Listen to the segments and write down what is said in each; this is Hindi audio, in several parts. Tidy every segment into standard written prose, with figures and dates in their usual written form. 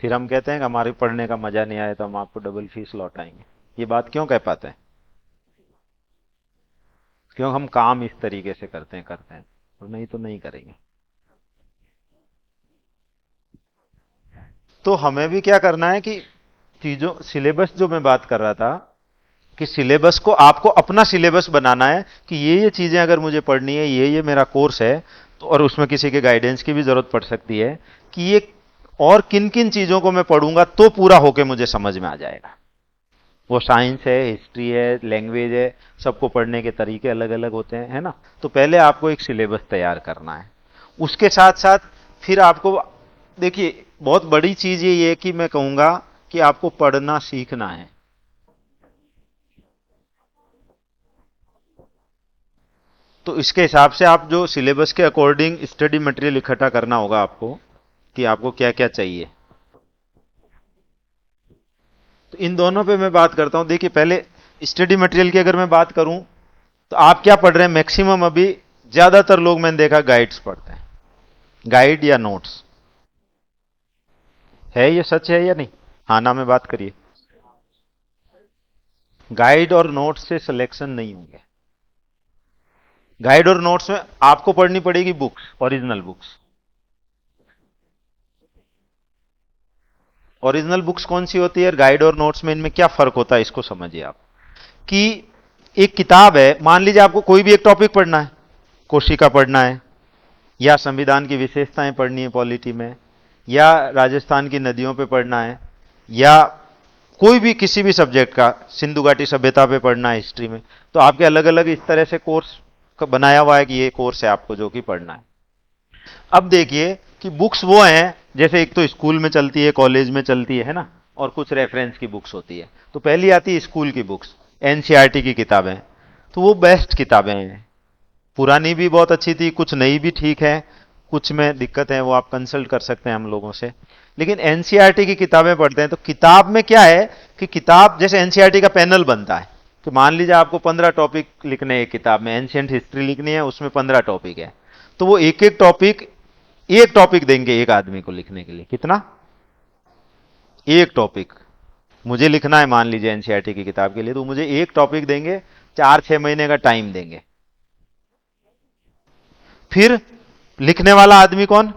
फिर हम कहते हैं कि हमारे पढ़ने का मजा नहीं आया तो हम आपको डबल फीस लौटाएंगे। ये बात क्यों कह पाते हैं? क्यों हम काम इस तरीके से करते हैं, और नहीं तो नहीं करेंगे। तो हमें भी क्या करना है कि चीजों सिलेबस जो मैं बात कर रहा था, कि सिलेबस को आपको अपना सिलेबस बनाना है कि ये चीजें अगर मुझे पढ़नी है, ये मेरा कोर्स है, तो और उसमें किसी के गाइडेंस की भी जरूरत पड़ सकती है कि ये और किन किन चीजों को मैं पढ़ूंगा तो पूरा होके मुझे समझ में आ जाएगा। वो साइंस है, हिस्ट्री है, लैंग्वेज है, सबको पढ़ने के तरीके अलग अलग होते हैं, है ना? तो पहले आपको एक सिलेबस तैयार करना है। उसके साथ साथ फिर आपको, देखिए बहुत बड़ी चीज ये है कि मैं कहूंगा कि आपको पढ़ना सीखना है। तो इसके हिसाब से आप जो सिलेबस के अकॉर्डिंग स्टडी मटेरियल इकट्ठा करना होगा आपको, कि आपको क्या क्या चाहिए। तो इन दोनों पे मैं बात करता हूं। देखिए पहले स्टडी मटेरियल की अगर मैं बात करूं, तो आप क्या पढ़ रहे हैं? मैक्सिमम अभी ज्यादातर लोग मैंने देखा गाइड्स पढ़ते हैं, गाइड या नोट्स। है ये सच है या नहीं? हाँ ना में बात करिए। गाइड और नोट्स से सिलेक्शन नहीं होंगे। गाइड और नोट्स में आपको पढ़नी पड़ेगी books, original books. Original books कौन सी होती है, गाइड और नोट्स में इनमें क्या फर्क होता है, इसको समझिए आप। कि एक किताब है, मान लीजिए आपको कोई भी एक टॉपिक पढ़ना है, कोशिका पढ़ना है, या संविधान की विशेषताएं पढ़नी है पॉलिटी में, या राजस्थान की नदियों पे पढ़ना है, या कोई भी किसी भी सब्जेक्ट का सिंधु घाटी सभ्यता पे पढ़ना है हिस्ट्री में। तो आपके अलग अलग इस तरह से कोर्स बनाया हुआ है कि ये कोर्स है आपको जो कि पढ़ना है। अब देखिए कि बुक्स वो हैं, जैसे एक तो स्कूल में चलती है, कॉलेज में चलती है ना, और कुछ रेफरेंस की बुक्स होती है। तो पहली आती है स्कूल की बुक्स, एनसीईआरटी की किताबें। तो वो बेस्ट किताबें हैं। पुरानी भी बहुत अच्छी थी, कुछ नई भी ठीक है, कुछ में दिक्कत है, वो आप कंसल्ट कर सकते हैं हम लोगों से। लेकिन एनसीईआरटी की किताबें पढ़ते हैं तो किताब में क्या है कि किताब जैसे एनसीईआरटी का पैनल बनता है, कि मान लीजिए आपको 15 टॉपिक लिखने हैं एक किताब में, एंशियंट हिस्ट्री लिखनी है, उसमें 15 टॉपिक है। तो वो एक टॉपिक देंगे एक आदमी को लिखने के लिए। कितना? एक टॉपिक मुझे लिखना है, मान लीजिए एनसीईआरटी की किताब के लिए, तो मुझे एक टॉपिक देंगे, 4-6 महीने का टाइम देंगे। फिर लिखने वाला आदमी कौन?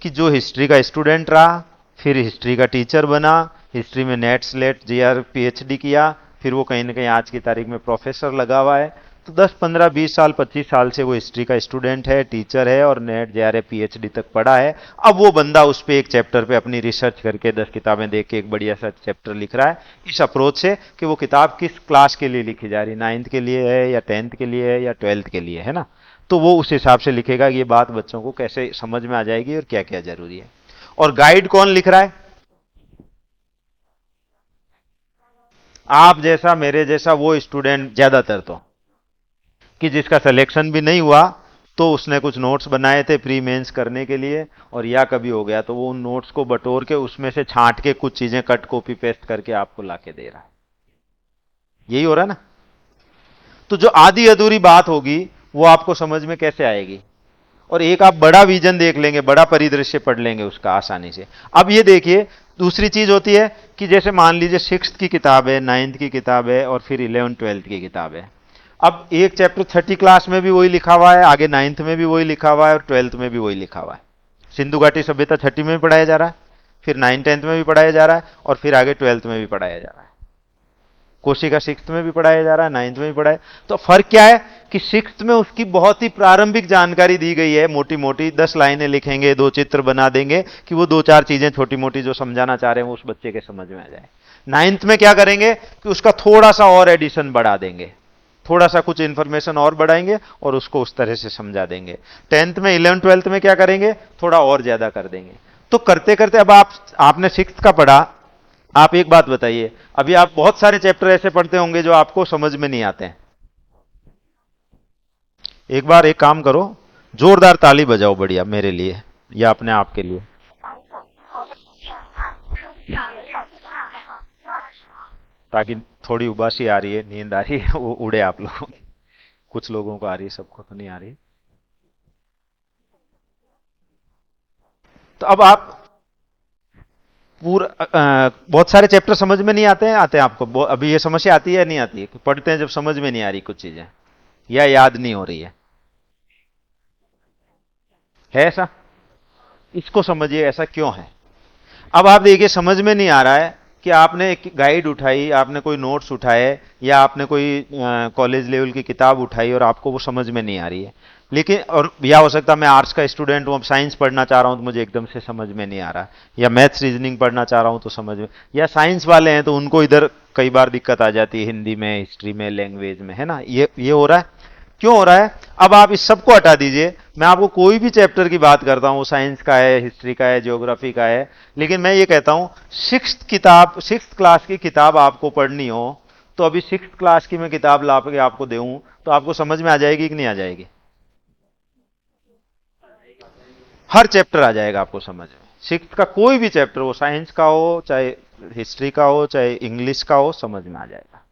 कि जो हिस्ट्री का स्टूडेंट रहा, फिर हिस्ट्री का टीचर बना, हिस्ट्री में नेट स्लेट जीआर पीएचडी किया, फिर वो कहीं ना कहीं आज की तारीख में प्रोफेसर लगा हुआ है। तो 10-15-20 साल 25 साल से वो हिस्ट्री का स्टूडेंट है, टीचर है, और नेट जेआरएफ पीएचडी तक पढ़ा है। अब वो बंदा उस पे एक चैप्टर पे अपनी रिसर्च करके 10 किताबें देख के एक बढ़िया सा चैप्टर लिख रहा है, इस अप्रोच से कि वो किताब किस क्लास के लिए लिखी जा रही है, 9th के लिए है या 10th के लिए है या 12th के लिए, है ना? तो वो उस हिसाब से लिखेगा कि ये बात बच्चों को कैसे समझ में आ जाएगी और क्या क्या जरूरी है। और गाइड कौन लिख रहा है? आप जैसा, मेरे जैसा वो स्टूडेंट ज्यादातर तो, कि जिसका सिलेक्शन भी नहीं हुआ, तो उसने कुछ नोट्स बनाए थे प्री मेंस करने के लिए, और या कभी हो गया तो वो उन नोट्स को बटोर के उसमें से छांट के कुछ चीजें कट कॉपी पेस्ट करके आपको लाके दे रहा है। यही हो रहा है ना? तो जो आधी अधूरी बात होगी वो आपको समझ में कैसे आएगी? और एक आप बड़ा विजन देख लेंगे, बड़ा परिदृश्य पढ़ लेंगे उसका आसानी से। अब ये देखिए, दूसरी चीज होती है कि जैसे मान लीजिए 6th की किताब है, 9th की किताब है, और फिर 11th 12th की किताब है। अब एक चैप्टर 30 क्लास में भी वही लिखा हुआ है, आगे 9th में भी वही लिखा हुआ है, और 12th में भी वही लिखा हुआ है। सिंधु घाटी सभ्यता 30 में भी पढ़ाया जा रहा है, फिर 9th 10th में भी पढ़ाया जा रहा है, और फिर आगे 12th में भी पढ़ाया जा रहा है। कोशिका 6th में भी पढ़ाया जा रहा है, 9th में भी पढ़ाया। तो फर्क क्या है कि 6th में उसकी बहुत ही प्रारंभिक जानकारी दी गई है, मोटी मोटी 10 लाइनें लिखेंगे, दो चित्र बना देंगे कि वो दो चार चीजें छोटी मोटी जो समझाना चाह रहे हैं वो उस बच्चे के समझ में आ जाए। 9th में क्या करेंगे कि उसका थोड़ा सा और एडिशन बढ़ा देंगे, थोड़ा सा कुछ इंफॉर्मेशन और बढ़ाएंगे और उसको उस तरह से समझा देंगे। 10th में 11th 12th में क्या करेंगे, थोड़ा और ज्यादा कर देंगे। तो करते करते अब आपने 6th का पढ़ा। आप एक बात बताइए, अभी आप बहुत सारे चैप्टर ऐसे पढ़ते होंगे जो आपको समझ में नहीं आते हैं। एक बार एक काम करो, जोरदार ताली बजाओ बढ़िया मेरे लिए या अपने आप के लिए, ताकि थोड़ी उबासी आ रही है, नींद आ रही है, वो उड़े आप लोगों की। कुछ लोगों को आ रही है, सबको तो नहीं आ रही। तो अब आप पूरा बहुत सारे चैप्टर समझ में नहीं आते हैं आपको? अभी ये समस्या आती है या नहीं आती है कि पढ़ते हैं जब समझ में नहीं आ रही कुछ चीजें, या याद नहीं हो रही है ऐसा? इसको समझिए ऐसा क्यों है। अब आप देखिए, समझ में नहीं आ रहा है कि आपने एक गाइड उठाई, आपने कोई नोट्स उठाए, या आपने कोई कॉलेज लेवल की किताब उठाई और आपको वो समझ में नहीं आ रही है। लेकिन और या हो सकता है मैं आर्ट्स का स्टूडेंट हूं, अब साइंस पढ़ना चाह रहा हूं तो मुझे एकदम से समझ में नहीं आ रहा, या मैथ्स रीजनिंग पढ़ना चाह रहा हूं तो समझ में, या साइंस वाले हैं तो उनको इधर कई बार दिक्कत आ जाती है, हिंदी में, हिस्ट्री में, लैंग्वेज में, है ना? ये हो रहा है। क्यों हो रहा है? अब आप इस सबको हटा दीजिए, मैं आपको कोई भी चैप्टर की बात करता हूं, साइंस का है, हिस्ट्री का है, ज्योग्राफी का है, लेकिन मैं ये कहता हूं सिक्स क्लास की किताब आपको पढ़नी हो, तो अभी सिक्स क्लास की मैं किताब ला के आपको दूं तो आपको समझ में आ जाएगी कि नहीं आ जाएगी? हर चैप्टर आ जाएगा आपको समझ में, सिक्स का कोई भी चैप्टर हो, साइंस का हो चाहे हिस्ट्री का हो चाहे इंग्लिश का हो, समझ में आ जाएगा।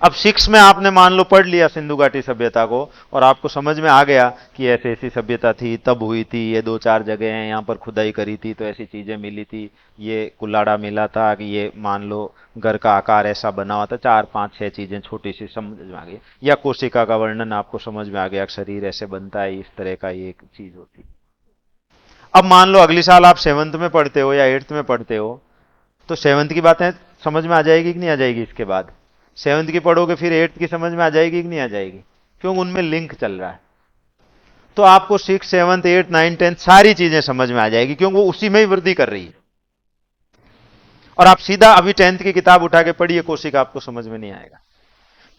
अब सिक्स में आपने मान लो पढ़ लिया सिंधु घाटी सभ्यता को, और आपको समझ में आ गया कि ऐसी ऐसी सभ्यता थी, तब हुई थी, ये दो चार जगह हैं, यहाँ पर खुदाई करी थी तो ऐसी चीजें मिली थी, ये कुल्लाड़ा मिला था, कि ये मान लो घर का आकार ऐसा बना हुआ था, चार पांच छह चीजें छोटी सी समझ में आ गई, या कोशिका का वर्णन आपको समझ में आ गया, शरीर ऐसे बनता है, इस तरह का ये एक चीज होती। अब मान लो अगली साल आप सेवंथ में पढ़ते हो या एट्थ में पढ़ते हो, तो सेवंथ की बातें समझ में आ जाएगी कि नहीं आ जाएगी? इसके बाद सेवंथ की पढ़ोगे फिर एट्थ की समझ में आ जाएगी कि नहीं आ जाएगी? क्यों? उनमें लिंक चल रहा है। तो आपको six seventh eighth nine tenth सारी चीजें समझ में आ जाएगी, क्योंकि वो उसी में ही वृद्धि कर रही है। और आप सीधा अभी टेंथ की किताब उठा के पढ़िए कोशिका, आपको समझ में नहीं आएगा।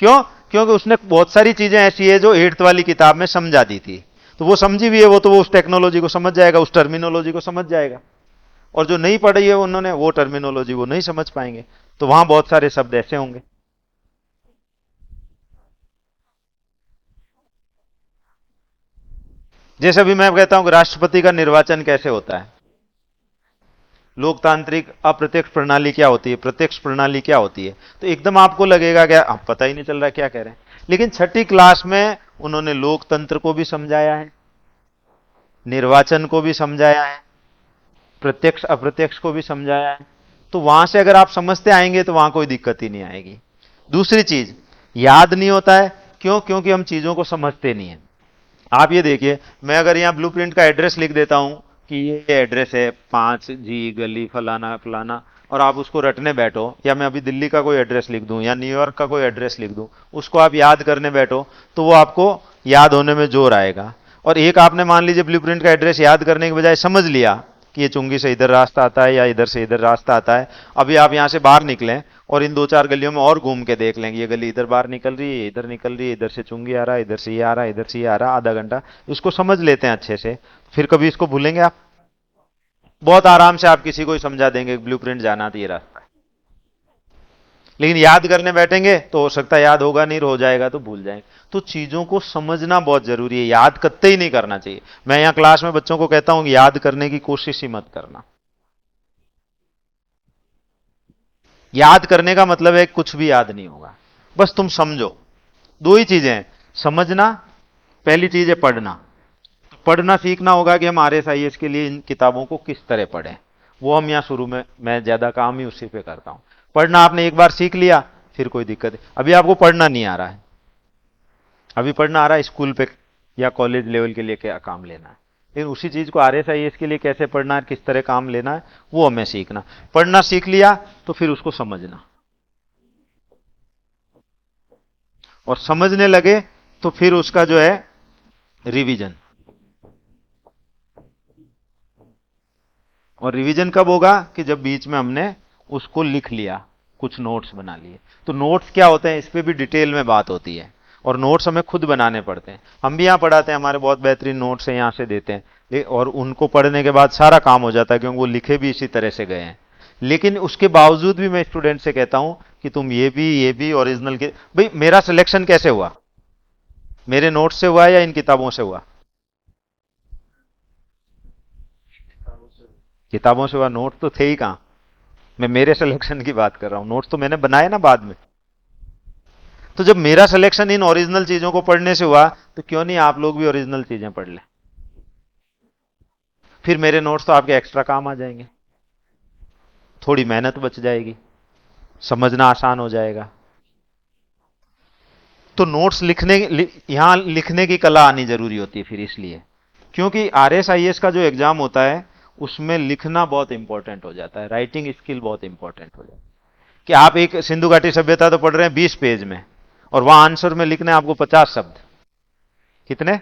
क्यों? क्योंकि उसने बहुत सारी चीजें ऐसी है जो एट्थ वाली किताब में समझा दी थी, तो वो समझी हुई है, वो तो वो उस टेक्नोलॉजी को समझ जाएगा, उस टर्मिनोलॉजी को समझ जाएगा। और जो नहीं पढ़ी है उन्होंने, वो टर्मिनोलॉजी वो नहीं समझ पाएंगे, तो वहां बहुत सारे शब्द ऐसे होंगे। जैसे अभी मैं कहता हूं कि राष्ट्रपति का निर्वाचन कैसे होता है, लोकतांत्रिक अप्रत्यक्ष प्रणाली क्या होती है, प्रत्यक्ष प्रणाली क्या होती है, तो एकदम आपको लगेगा क्या आप पता ही नहीं चल रहा क्या कह रहे हैं। लेकिन छठी क्लास में उन्होंने लोकतंत्र को भी समझाया है, निर्वाचन को भी समझाया है, प्रत्यक्ष अप्रत्यक्ष को भी समझाया है, तो वहां से अगर आप समझते आएंगे तो वहां कोई दिक्कत ही नहीं आएगी। दूसरी चीज, याद नहीं होता है। क्यों? क्योंकि हम चीजों को समझते नहीं है। आप ये देखिए, मैं अगर यहां ब्लूप्रिंट का एड्रेस लिख देता हूं कि ये एड्रेस है 5G गली फलाना फलाना, और आप उसको रटने बैठो, या मैं अभी दिल्ली का कोई एड्रेस लिख दूं या न्यूयॉर्क का कोई एड्रेस लिख दूं, उसको आप याद करने बैठो, तो वो आपको याद होने में जोर आएगा। और एक आपने मान लीजिए ब्लूप्रिंट का एड्रेस याद करने के बजाय समझ लिया कि ये चुंगी से इधर रास्ता आता है या इधर से इधर रास्ता आता है, अभी आप यहां से बाहर निकलें और इन दो चार गलियों में और घूम के देख लेंगे, ये गली इधर बाहर निकल रही है, इधर निकल रही है, इधर से चुंगी आ रहा है, इधर से ये आ रहा है, इधर से ये आ रहा है, आधा घंटा इसको समझ लेते हैं अच्छे से, फिर कभी इसको भूलेंगे आप? बहुत आराम से आप किसी को ही समझा देंगे ब्लूप्रिंट जाना तो ये रास्ता है। लेकिन याद करने बैठेंगे तो हो सकता है याद होगा नहीं, हो जाएगा तो भूल जाएंगे। तो चीजों को समझना बहुत जरूरी है, याद कतई ही नहीं करना चाहिए। मैं यहां क्लास में बच्चों को कहता हूं याद करने की कोशिश ही मत करना। याद करने का मतलब है कुछ भी याद नहीं होगा, बस तुम समझो। दो ही चीजें हैं, समझना, पहली चीज है पढ़ना। तो पढ़ना सीखना होगा कि हम RSIS के लिए इन किताबों को किस तरह पढ़ें, वो हम यहाँ शुरू में, मैं ज्यादा काम ही उसी पे करता हूं। पढ़ना आपने एक बार सीख लिया, फिर कोई दिक्कत है। अभी आपको पढ़ना नहीं आ रहा है, अभी पढ़ना आ रहा है स्कूल पे या कॉलेज लेवल के लिए क्या काम लेना है, लेकिन उसी चीज को RSIS के लिए कैसे पढ़ना है, किस तरह काम लेना है, वो हमें सीखना। पढ़ना सीख लिया तो फिर उसको समझना, और समझने लगे तो फिर उसका जो है रिवीजन। और रिवीजन कब होगा? कि जब बीच में हमने उसको लिख लिया, कुछ नोट्स बना लिए। तो नोट्स क्या होते हैं, इस पे भी डिटेल में बात होती है, और नोट्स हमें खुद बनाने पड़ते हैं। हम भी यहाँ पढ़ाते हैं, हमारे बहुत बेहतरीन नोट्स हैं, यहाँ से देते हैं, और उनको पढ़ने के बाद सारा काम हो जाता है, क्योंकि वो लिखे भी इसी तरह से गए हैं। लेकिन उसके बावजूद भी मैं स्टूडेंट से कहता हूं कि तुम ये भी ओरिजिनल के, भाई मेरा सिलेक्शन कैसे हुआ? मेरे नोट्स से हुआ या इन किताबों से हुआ? किताबों से हुआ, नोट तो थे ही कहां। मैं मेरे सिलेक्शन की बात कर रहा हूं, नोट्स तो मैंने बनाए ना बाद में। तो जब मेरा सिलेक्शन इन ओरिजिनल चीजों को पढ़ने से हुआ, तो क्यों नहीं आप लोग भी ओरिजिनल चीजें पढ़ लें? फिर मेरे नोट्स तो आपके एक्स्ट्रा काम आ जाएंगे। थोड़ी मेहनत बच जाएगी, समझना आसान हो जाएगा। तो नोट्स यहां लिखने की कला आनी जरूरी होती है फिर इसलिए, क्योंकि आरएसआईएस का जो एग्जाम होता है उसमें लिखना बहुत इंपॉर्टेंट हो जाता है, राइटिंग स्किल बहुत इंपॉर्टेंट हो जाता है। कि आप एक सिंधु घाटी सभ्यता तो पढ़ रहे हैं 20 पेज में, और वहां आंसर में लिखने आपको 50 शब्द। कितने?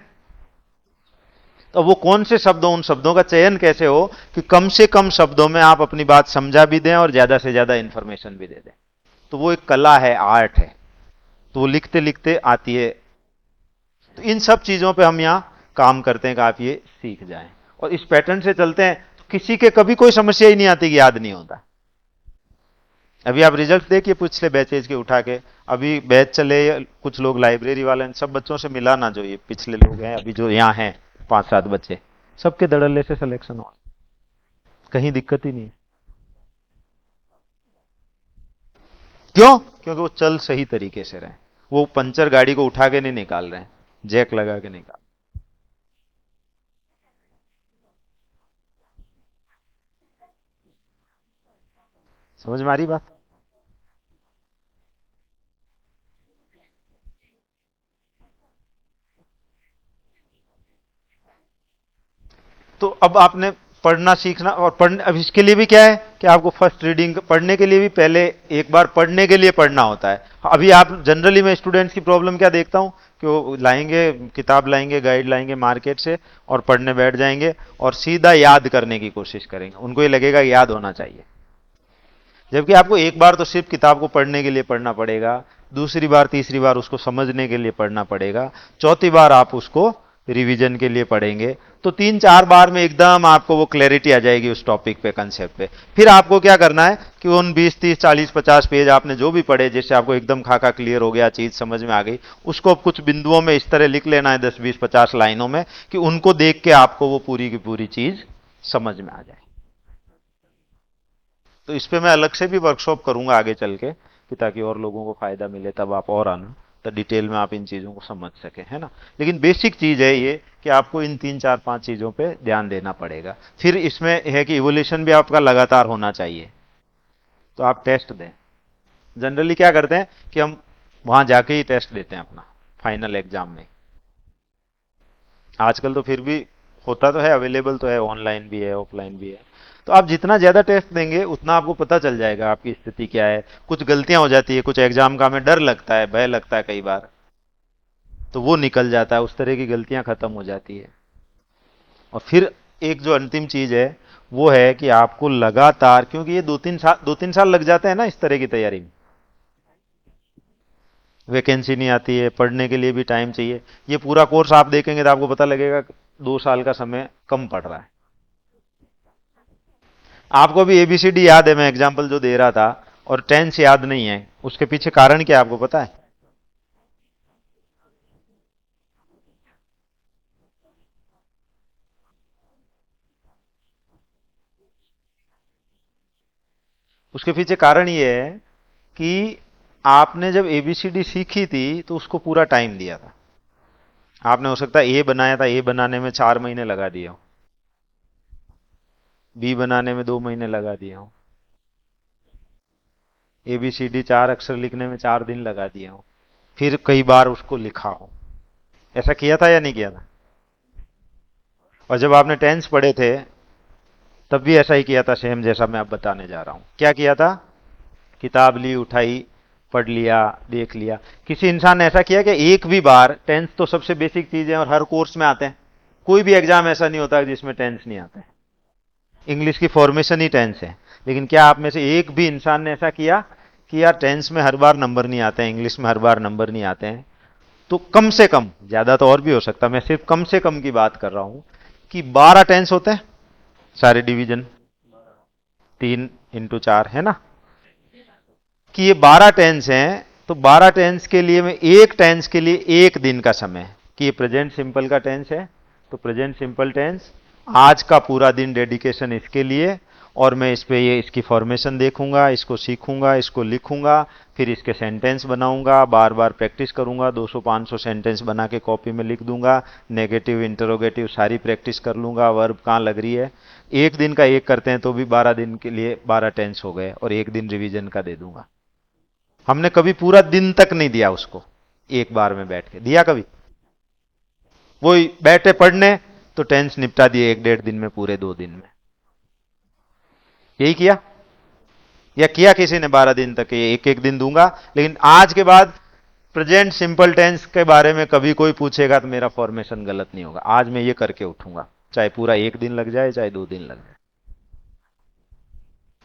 तो वो कौन से शब्द हो, उन शब्दों का चयन कैसे हो कि कम से कम शब्दों में आप अपनी बात समझा भी दें और ज्यादा से ज्यादा इंफॉर्मेशन भी दे दें। तो वो एक कला है, आर्ट है, तो वो लिखते लिखते आती है। तो इन सब चीजों पे हम यहां काम करते हैं कि आप ये सीख जाएं, और इस पैटर्न से चलते हैं तो किसी के कभी कोई समस्या ही नहीं आती कि याद नहीं होता। अभी आप रिजल्ट देखिए पिछले बैचेज के उठा के, अभी बैच चले, कुछ लोग लाइब्रेरी वाले हैं, सब बच्चों से मिला ना, जो ये पिछले लोग हैं अभी जो यहाँ हैं 5-7 बच्चे, सबके धड़ल्ले से सिलेक्शन हुआ, कहीं दिक्कत ही नहीं। क्यों? क्योंकि वो चल सही तरीके से रहे, वो पंचर गाड़ी को उठा के नहीं निकाल रहे हैं, जैक लगा के निकाल। समझ में आ रही बात? तो अब आपने पढ़ना सीखना, और पढ़ने, अब इसके लिए भी क्या है कि आपको फर्स्ट रीडिंग पढ़ने के लिए भी पहले एक बार पढ़ने के लिए पढ़ना होता है। अभी आप जनरली, मैं स्टूडेंट्स की प्रॉब्लम क्या देखता हूं कि वो लाएंगे किताब, लाएंगे गाइड, लाएंगे मार्केट से, और पढ़ने बैठ जाएंगे और सीधा याद करने की कोशिश करेंगे, उनको ये लगेगा याद होना चाहिए। जबकि आपको एक बार तो सिर्फ किताब को पढ़ने के लिए पढ़ना पड़ेगा, दूसरी बार तीसरी बार उसको समझने के लिए पढ़ना पड़ेगा, चौथी बार आप उसको रिवीजन के लिए पढ़ेंगे, तो 3-4 बार में एकदम आपको वो क्लैरिटी आ जाएगी उस टॉपिक पे, कंसेप्ट पे। फिर आपको क्या करना है कि उन 20-30-40-50 पेज आपने जो भी पढ़े, जिससे आपको एकदम खाका क्लियर हो गया, चीज समझ में आ गई, उसको कुछ बिंदुओं में इस तरह लिख लेना है, 10-20-50 लाइनों में, कि उनको देख के आपको वो पूरी की पूरी चीज समझ में आ जाए। तो इस पे मैं अलग से भी वर्कशॉप करूंगा आगे चल के, कि ताकि और लोगों को फायदा मिले, तब आप और आना, तो डिटेल में आप इन चीजों को समझ सके, है ना। लेकिन बेसिक चीज है ये कि आपको इन 3-4-5 चीजों पे ध्यान देना पड़ेगा। फिर इसमें है कि इवोल्यूशन भी आपका लगातार होना चाहिए। तो आप टेस्ट दें, जनरली क्या करते हैं कि हम वहां जाके ही टेस्ट देते हैं अपना फाइनल एग्जाम में। आजकल तो फिर भी होता तो है, अवेलेबल तो है, ऑनलाइन भी है, ऑफलाइन भी है। तो आप जितना ज्यादा टेस्ट देंगे उतना आपको पता चल जाएगा आपकी स्थिति क्या है। कुछ गलतियां हो जाती है, कुछ एग्जाम का हमें डर लगता है, भय लगता है कई बार, तो वो निकल जाता है, उस तरह की गलतियां खत्म हो जाती है। और फिर एक जो अंतिम चीज है वो है कि आपको लगातार, क्योंकि ये 2-3 साल लग जाते हैं ना इस तरह की तैयारी में, वैकेंसी नहीं आती है, पढ़ने के लिए भी टाइम चाहिए। ये पूरा कोर्स आप देखेंगे तो आपको पता लगेगा 2 साल का समय कम पड़ रहा है। आपको भी एबीसीडी याद है, मैं एग्जाम्पल जो दे रहा था, और टेंस याद नहीं है, उसके पीछे कारण क्या है आपको पता है? उसके पीछे कारण ये है कि आपने जब एबीसीडी सीखी थी तो उसको पूरा टाइम दिया था। आपने हो सकता है ए बनाया था, ए बनाने में 4 महीने लगा दिए हो, बी बनाने में 2 महीने लगा दिए हो, एबीसीडी 4 अक्षर लिखने में 4 दिन लगा दिए हो, फिर कई बार उसको लिखा हो। ऐसा किया था या नहीं किया था? और जब आपने टेंस पढ़े थे तब भी ऐसा ही किया था, सेम जैसा मैं अब बताने जा रहा हूं। क्या किया था? किताब ली, उठाई, पढ़ लिया, देख लिया। किसी इंसान ने ऐसा किया कि एक भी बार, टेंस तो सबसे बेसिक चीज है और हर कोर्स में आते हैं, कोई भी एग्जाम ऐसा नहीं होता जिसमें टेंस नहीं आता है। इंग्लिश की फॉर्मेशन ही टेंस है। लेकिन क्या आप में से एक भी इंसान ने ऐसा किया कि यार टेंस में हर बार नंबर नहीं आते हैं, इंग्लिश में हर बार नंबर नहीं आते हैं, तो कम से कम, ज्यादा तो और भी हो सकता, मैं सिर्फ कम से कम की बात कर रहा हूं, कि 12 टेंस होते हैं सारे डिवीजन, 3 × 4 है ना, कि ये 12 टेंस हैं, तो 12 टेंस के लिए मैं एक टेंस के लिए 1 दिन का समय, कि ये प्रेजेंट सिंपल का टेंस है, तो प्रेजेंट सिंपल टेंस, आज का पूरा दिन डेडिकेशन इसके लिए, और मैं इस पे ये इसकी फॉर्मेशन देखूंगा, इसको सीखूंगा, इसको लिखूंगा, फिर इसके सेंटेंस बनाऊंगा, बार बार प्रैक्टिस करूंगा, 200-500 सेंटेंस बना के कॉपी में लिख दूंगा, नेगेटिव इंटरोगेटिव सारी प्रैक्टिस कर लूंगा, वर्ब कहाँ लग रही है, एक दिन का एक करते हैं तो भी 12 दिन के लिए 12 टेंस हो गए, और एक दिन रिवीजन का दे दूंगा। हमने कभी पूरा दिन तक नहीं दिया उसको, एक बार में बैठ के दिया कभी? वही बैठे पढ़ने तो टेंस निपटा दिए 1-1.5 दिन में, पूरे 2 दिन में। यही किया? या किया किसी ने 12 दिन तक? ये एक एक दिन दूंगा, लेकिन आज के बाद प्रेजेंट सिंपल टेंस के बारे में कभी कोई पूछेगा तो मेरा फॉर्मेशन गलत नहीं होगा। आज मैं ये करके उठूंगा, चाहे पूरा एक दिन लग जाए चाहे 2 दिन लग जाए।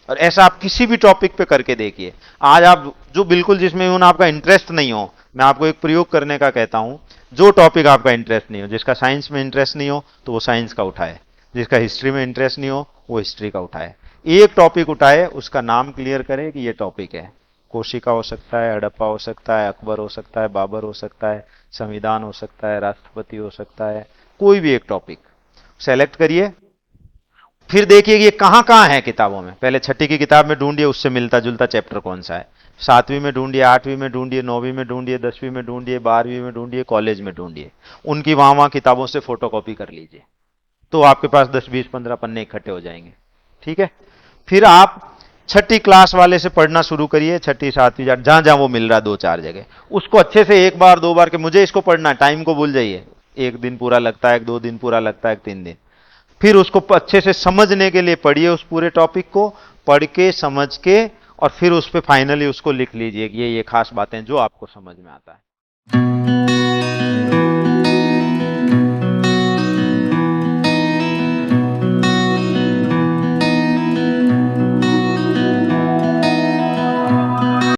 और ऐसा आप किसी भी टॉपिक पे करके देखिए। आज आप जो बिल्कुल जिसमें आपका इंटरेस्ट नहीं हो, मैं आपको एक प्रयोग करने का कहता हूं। जो टॉपिक आपका इंटरेस्ट नहीं हो, जिसका साइंस में इंटरेस्ट नहीं हो तो वो साइंस का उठाए, जिसका हिस्ट्री में इंटरेस्ट नहीं हो वो हिस्ट्री का उठाए। एक टॉपिक उठाए, उसका नाम क्लियर करे कि ये टॉपिक है। कोशिका हो सकता है, हड़प्पा हो सकता है, अकबर हो सकता है, बाबर हो सकता है, संविधान हो सकता है, राष्ट्रपति हो सकता है, कोई भी एक टॉपिक सेलेक्ट करिए। फिर देखिए कि ये कहां कहां है किताबों में। पहले छठी की किताब में ढूंढिए उससे मिलता जुलता चैप्टर कौन सा है, 7वीं में ढूंढिए, 8वीं में ढूंढिए, 9वीं में ढूंढिए, 10वीं में ढूंढिए, 12वीं में ढूंढिए, कॉलेज में ढूंढिए। उनकी वहां वहां किताबों से फोटोकॉपी कर लीजिए, तो आपके पास 10, 20, 15 पन्ने इकट्ठे हो जाएंगे। ठीक है? फिर आप छठी क्लास वाले से पढ़ना शुरू करिए, छठी, 7वीं, जहां जहां वो मिल रहा है 2-4 जगह, उसको अच्छे से एक बार 2 बार के मुझे इसको पढ़ना है, टाइम को भूल जाइए। एक दिन पूरा लगता है, 2 दिन पूरा लगता है, 3 दिन। फिर उसको अच्छे से समझने के लिए पढ़िए, उस पूरे टॉपिक को पढ़ के समझ के, और फिर उस पर फाइनली उसको लिख लीजिए कि ये खास बातें जो आपको समझ में आता है।